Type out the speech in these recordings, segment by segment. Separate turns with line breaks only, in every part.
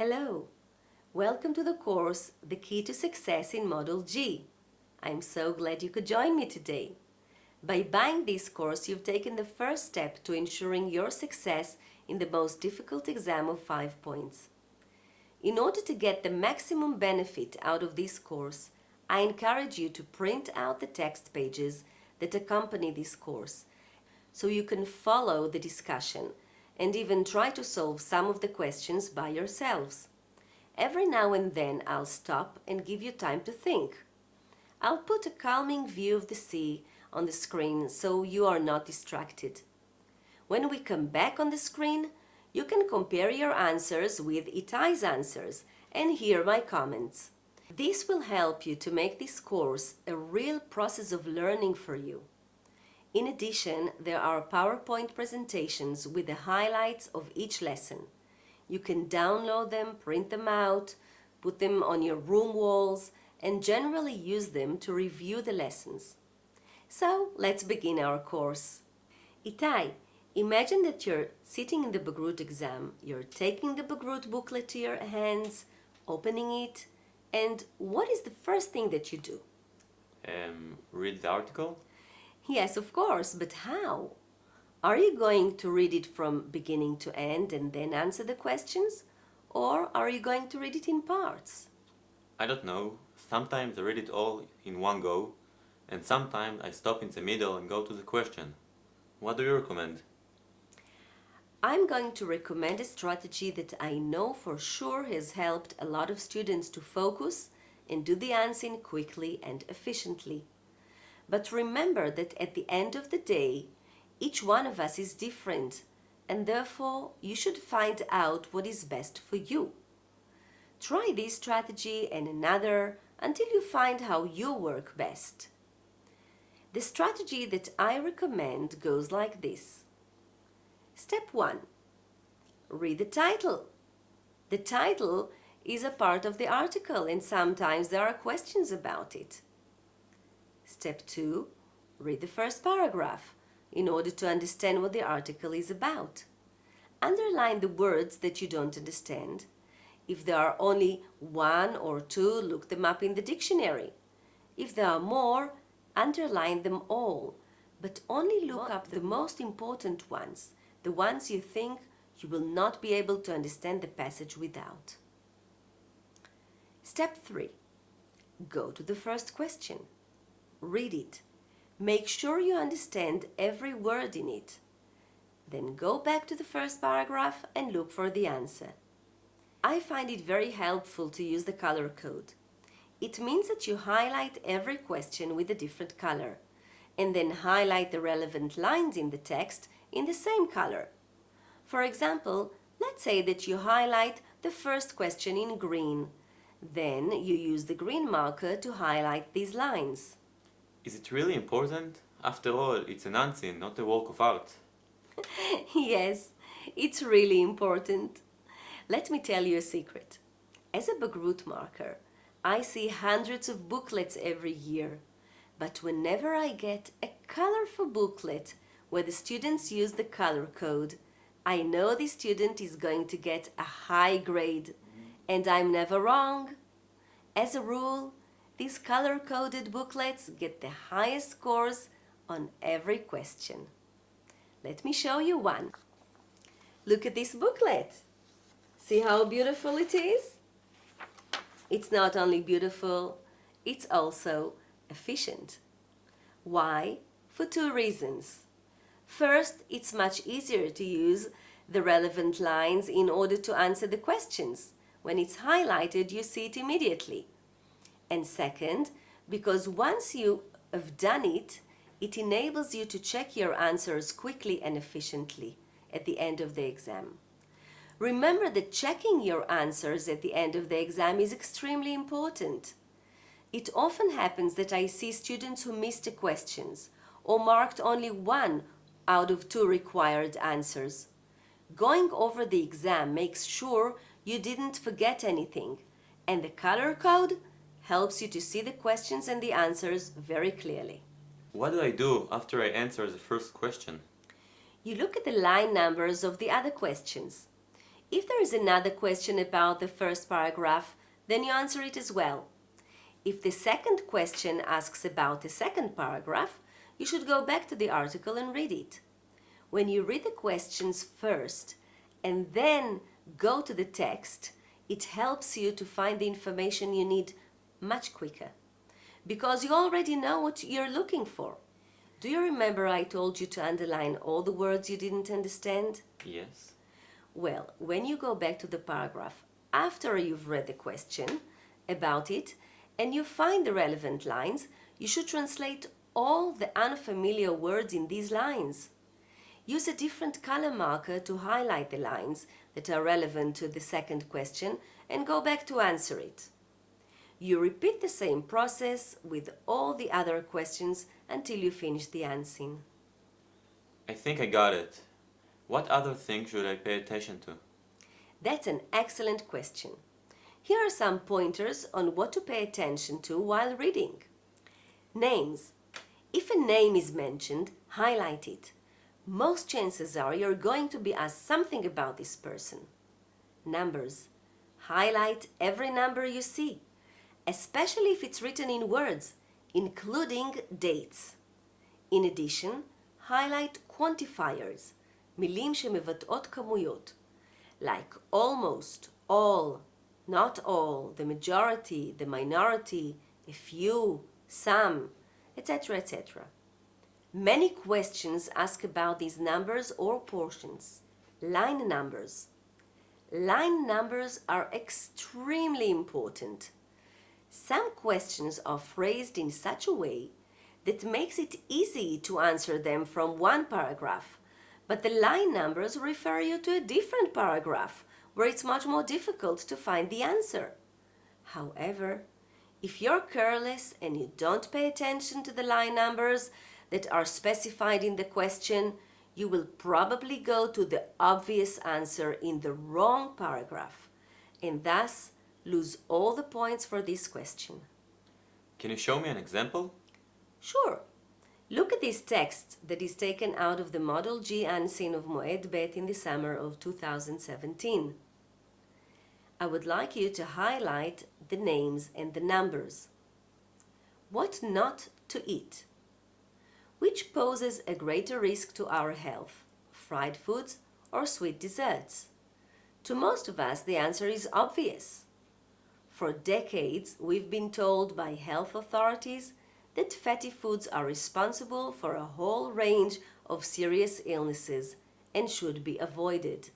Hello, welcome to the course The Key to Success in Model G. I'm so glad you could join me today. By buying this course, you've taken the first step to ensuring your success in the most difficult exam of 5 points. In order to get the maximum benefit out of this course, I encourage you to print out the text pages that accompany this course so you can follow the discussion and even try to solve some of the questions by yourselves. Every now and then I'll stop and give you time to think. I'll put a calming view of the sea on the screen so you are not distracted. When we come back on the screen, you can compare your answers with Itai's answers and hear my comments. This will help you to make this course a real process of learning for you. In addition, there are PowerPoint presentations with the highlights of each lesson. You can download them, print them out, put them on your room walls, and generally use them to review the lessons. So, let's begin our course. Itai, imagine that you're sitting in the Bagrut exam. You're taking the Bagrut booklet to your hands, opening it, and what is the first thing that you do?
Read the article?
Yes, of course, but how? Are you going to read it from beginning to end and then answer the questions? Or are you going to read it in parts?
I don't know. Sometimes I read it all in one go, and sometimes I stop in the middle and go to the question. What do you recommend?
I'm going to recommend a strategy that I know for sure has helped a lot of students to focus and do the answering quickly and efficiently. But remember that at the end of the day, each one of us is different, and therefore you should find out what is best for you. Try this strategy and another until you find how you work best. The strategy that I recommend goes like this. Step 1. Read the title. The title is a part of the article and sometimes there are questions about it. Step 2. Read the first paragraph in order to understand what the article is about. Underline the words that you don't understand. If there are only one or two, look them up in the dictionary. If there are more, underline them all, but only look up the most important ones, the ones you think you will not be able to understand the passage without. Step 3. Go to the first question. Read it. Make sure you understand every word in it. Then go back to the first paragraph and look for the answer. I find it very helpful to use the color code. It means that you highlight every question with a different color and then highlight the relevant lines in the text in the same color. For example, let's say that you highlight the first question in green. Then you use the green marker to highlight these lines.
Is it really important? After all, it's an unseen, not a work of art.
Yes, it's really important. Let me tell you a secret. As a Bagrut marker, I see hundreds of booklets every year. But whenever I get a colorful booklet where the students use the color code, I know the student is going to get a high grade. And I'm never wrong. As a rule, these color-coded booklets get the highest scores on every question. Let me show you one. Look at this booklet. See how beautiful it is? It's not only beautiful, it's also efficient. Why? For 2 reasons. First, it's much easier to use the relevant lines in order to answer the questions. When it's highlighted, you see it immediately. And second, because once you have done it, it enables you to check your answers quickly and efficiently at the end of the exam. Remember that checking your answers at the end of the exam is extremely important. It often happens that I see students who missed the questions or marked only 1 out of 2 required answers. Going over the exam makes sure you didn't forget anything, and the color code helps you to see the questions and the answers very clearly.
What do I do after I answer the first question?
You look at the line numbers of the other questions. If there is another question about the first paragraph, then you answer it as well. If the second question asks about the second paragraph, you should go back to the article and read it. When you read the questions first and then go to the text, it helps you to find the information you need much quicker, because you already know what you're looking for. Do you remember I told you to underline all the words you didn't understand?
Yes.
Well, when you go back to the paragraph after you've read the question about it and you find the relevant lines, you should translate all the unfamiliar words in these lines. Use a different color marker to highlight the lines that are relevant to the second question and go back to answer it. You repeat the same process with all the other questions until you finish the answering.
I think I got it. What other things should I pay attention to?
That's an excellent question. Here are some pointers on what to pay attention to while reading. Names. If a name is mentioned, highlight it. Most chances are you're going to be asked something about this person. Numbers. Highlight every number you see, especially if it's written in words, including dates. In addition, highlight quantifiers, מילים שמבטאות כמויות, like almost, all, not all, the majority, the minority, a few, some, etc., etc. Many questions ask about these numbers or portions. Line numbers. Line numbers are extremely important. Some questions are phrased in such a way that makes it easy to answer them from one paragraph, but the line numbers refer you to a different paragraph where it's much more difficult to find the answer. However, if you're careless and you don't pay attention to the line numbers that are specified in the question, you will probably go to the obvious answer in the wrong paragraph and thus lose all the points for this question.
Can you show me an example?
Sure. Look at this text that is taken out of the Model G Unseen of Moed Bet in the summer of 2017. I would like you to highlight the names and the numbers. What not to eat? Which poses a greater risk to our health, fried foods or sweet desserts? To most of us, the answer is obvious. For decades, we've been told by health authorities that fatty foods are responsible for a whole range of serious illnesses and should be avoided.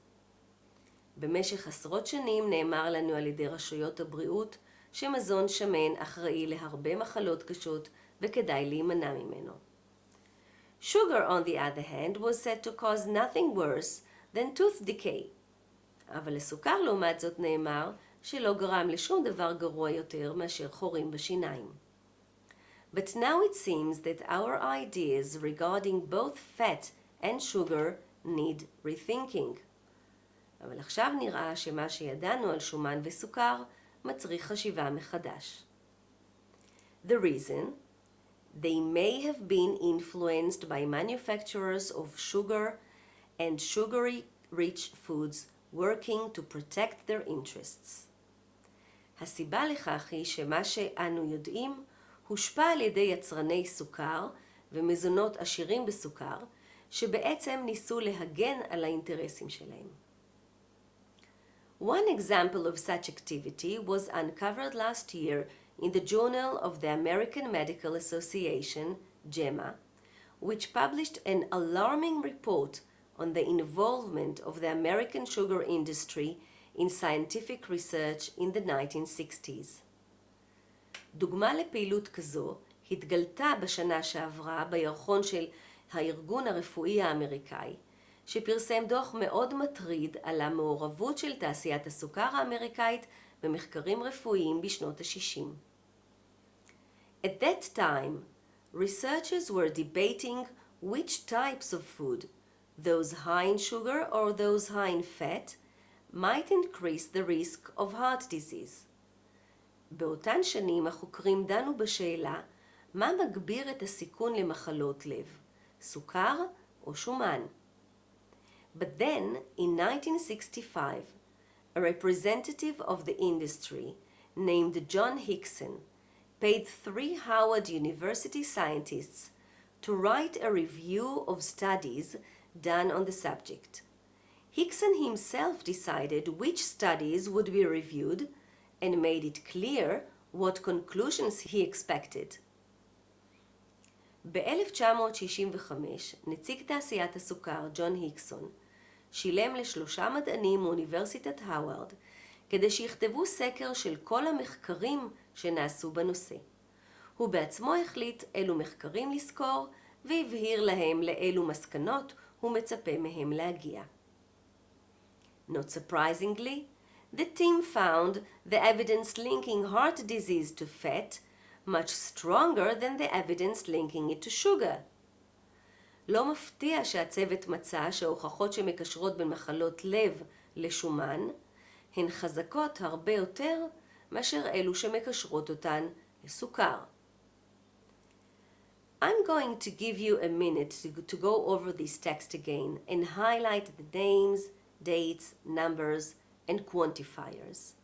במשך עשרות שנים נאמר לנו על ידי רשויות הבריאות שמזון שמן אחראי להרבה מחלות קשות וכדאי להימנע ממנו. Sugar, on the other hand, was said to cause nothing worse than tooth decay. אבל לסוכר לעומת זאת נאמר שלא גרם לשום דבר גרוע יותר מאשר חורים בשיניים. But now it seems that our ideas regarding both fat and sugar need rethinking. אבל עכשיו נראה שמה שידענו על שומן וסוכר מצריך חשיבה מחדש. The reason? They may have been influenced by manufacturers of sugar and sugary-rich foods working to protect their interests. הסיבה לכך היא שמה שאנו יודעים הושפע על ידי יצרני סוכר ומזונות עשירים בסוכר, שבעצם ניסו להגן על האינטרסים שלהם. One example of such activity was uncovered last year in the Journal of the American Medical Association, JAMA, which published an alarming report on the involvement of the American sugar industry in scientific research in the 1960s. דוגמה לפעילות כזו התגלתה בשנה שעברה בירחון של הארגון הרפואי האמריקאי, שפרסם דוח מאוד מטריד על המעורבות של תעשיית הסוכר האמריקאית במחקרים רפואיים בשנות ה-60. At that time, researchers were debating which types of food, those high in sugar or those high in fat, might increase the risk of heart disease. באותן שנים החוקרים דנו בשאלה מה מגביר את הסיכון למחלות לב, סוכר או שומן. But then, in 1965, a representative of the industry named John Hickson paid 3 Howard University scientists to write a review of studies done on the subject. Hickson himself decided which studies would be reviewed and made it clear what conclusions he expected. ב-1965 נציג תעשיית הסוכר ג'ון היקסון שילם ל3 מדענים מאוניברסיטת הווארד כדי שיכתבו סקר של כל המחקרים שנעשו בנושא. הוא בעצמו החליט אילו מחקרים לסקור והבהיר להם לאילו מסקנות הוא מצפה מהם להגיע. Not surprisingly, the team found the evidence linking heart disease to fat much stronger than the evidence linking it to sugar. לא מפתיע שהצוות מצא שההוכחות שמקשרות בין מחלות לב לשומן הן חזקות הרבה יותר מאשר אלו שמקשרות אותן לסוכר. I'm going to give you a minute to go over this text again and highlight the names, dates, numbers, and quantifiers.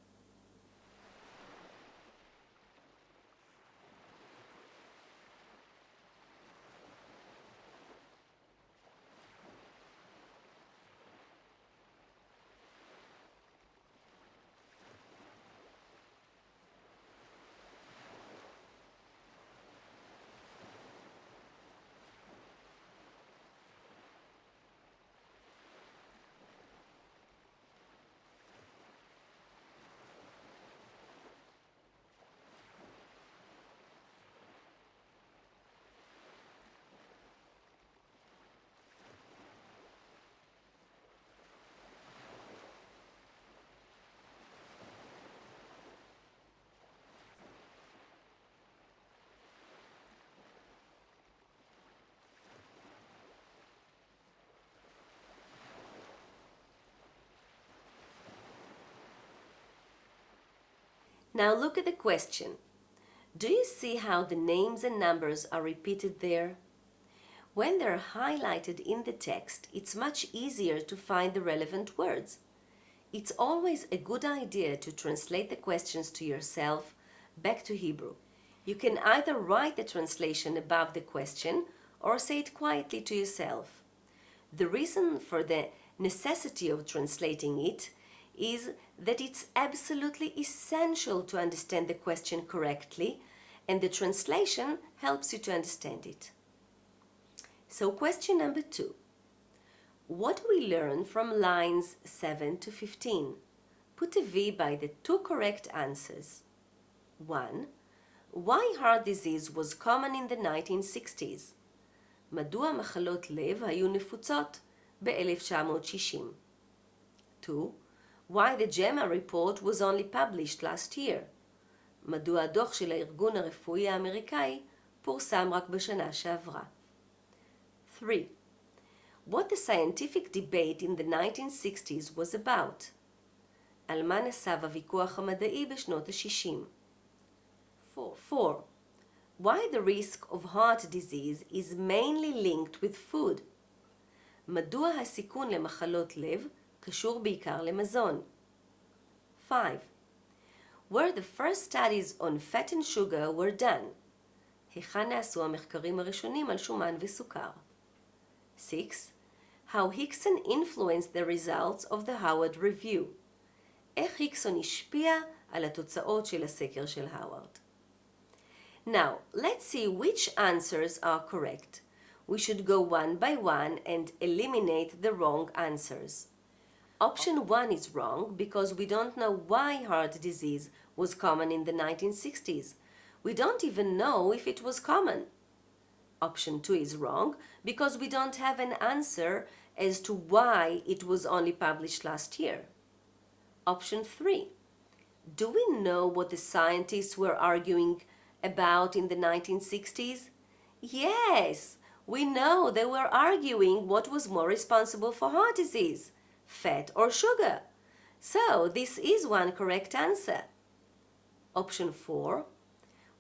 Now look at the question. Do you see how the names and numbers are repeated there? When they're highlighted in the text, it's much easier to find the relevant words. It's always a good idea to translate the questions to yourself back to Hebrew. You can either write the translation above the question or say it quietly to yourself. The reason for the necessity of translating it is that it's absolutely essential to understand the question correctly, and the translation helps you to understand it. So question number 2. What do we learn from lines 7 to 15? Put a V by the 2 correct answers. 1. Why heart disease was common in the 1960s? מדוע מחלות לב היו נפוצות ב-1960? 2. Why the JAMA report was only published last year? מדוע הדוח של הארגון הרפואי האמריקאי פורסם רק בשנה שעברה? 3. What the scientific debate in the 1960s was about? על מה נסב הוויכוח המדעי בשנות ה-60? 4. Why the risk of heart disease is mainly linked with food? מדוע הסיכון למחלות לב קשור בעיקר למזון? 5. Where the first studies on fat and sugar were done? היכן נעשו המחקרים הראשונים על שומן וסוכר? 6. How Hickson influenced the results of the Howard Review. איך היקסון השפיע על התוצאות של הסקר של הווארד? Now, let's see which answers are correct. We should go one by one and eliminate the wrong answers. Option 1 is wrong because we don't know why heart disease was common in the 1960s. We don't even know if it was common. Option 2 is wrong because we don't have an answer as to why it was only published last year. Option 3. Do we know what the scientists were arguing about in the 1960s? Yes, we know they were arguing what was more responsible for heart disease, fat or sugar. So this is one correct answer. Option 4.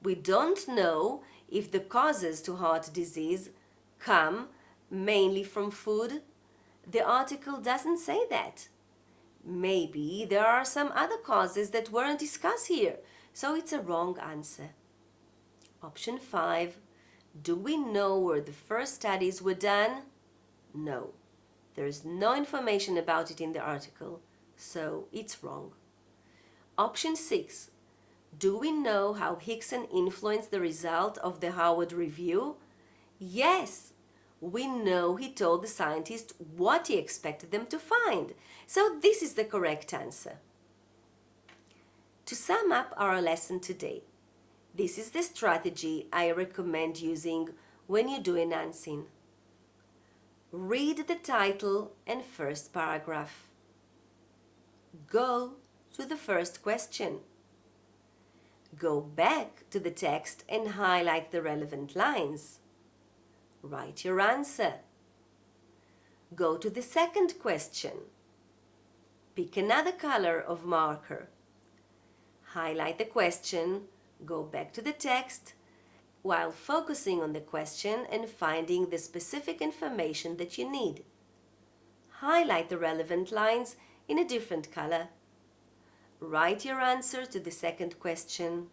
We don't know if the causes to heart disease come mainly from food. The article doesn't say that. Maybe there are some other causes that weren't discussed here, so it's a wrong answer. Option 5. Do we know where the first studies were done? No. There is no information about it in the article, so it's wrong. Option 6. Do we know how Hickson influenced the result of the Harvard Review? Yes. We know he told the scientists what he expected them to find. So this is the correct answer. To sum up our lesson today, this is the strategy I recommend using when you do enhancing. Read the title and first paragraph. Go to the first question. Go back to the text and highlight the relevant lines. Write your answer. Go to the second question. Pick another color of marker. Highlight the question, go back to the text, while focusing on the question and finding the specific information that you need. Highlight the relevant lines in a different color. Write your answer to the second question,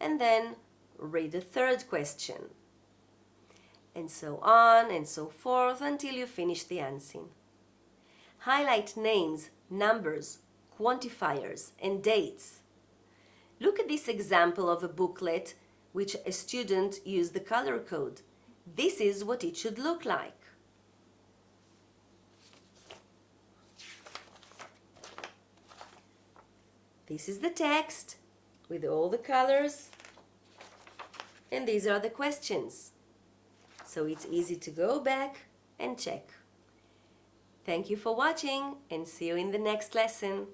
and then read the third question. And so on and so forth until you finish the answering. Highlight names, numbers, quantifiers, and dates. Look at this example of a booklet which a student used the color code. This is what it should look like. This is the text with all the colors, and these are the questions. So it's easy to go back and check. Thank you for watching and see you in the next lesson.